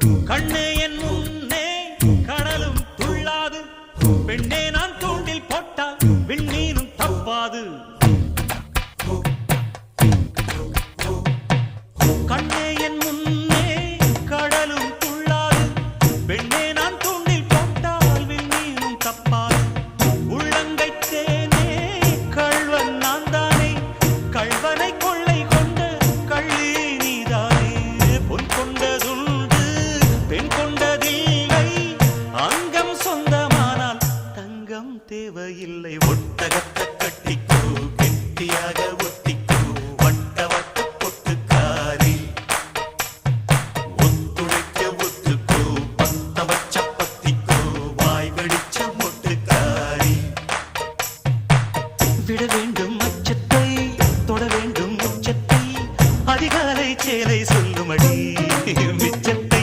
கண்ணே என் முன்னே கடலும் துள்ளாது, பெண்ணே நான் தூண்டில் போட்டால் விண்ணீனும் தப்பாது. கண்ணே என் முன்னே கடலும் துள்ளாது, பெண்ணே நான் தூண்டில் போட்டால் விண்ணீனும் தப்பாது. உள்ளங்கை தேனே கள்வன் நான் தானே, கள்வனை கொள்ளை கொண்ட கள்ளி நீதானே. பொன் கொண்டதுண்டு பெண் கொண்டதில்லை, அங்கம் சொந்தமானால் தங்கம் தேவையில்லை. ஒட்டகத்தை கட்டி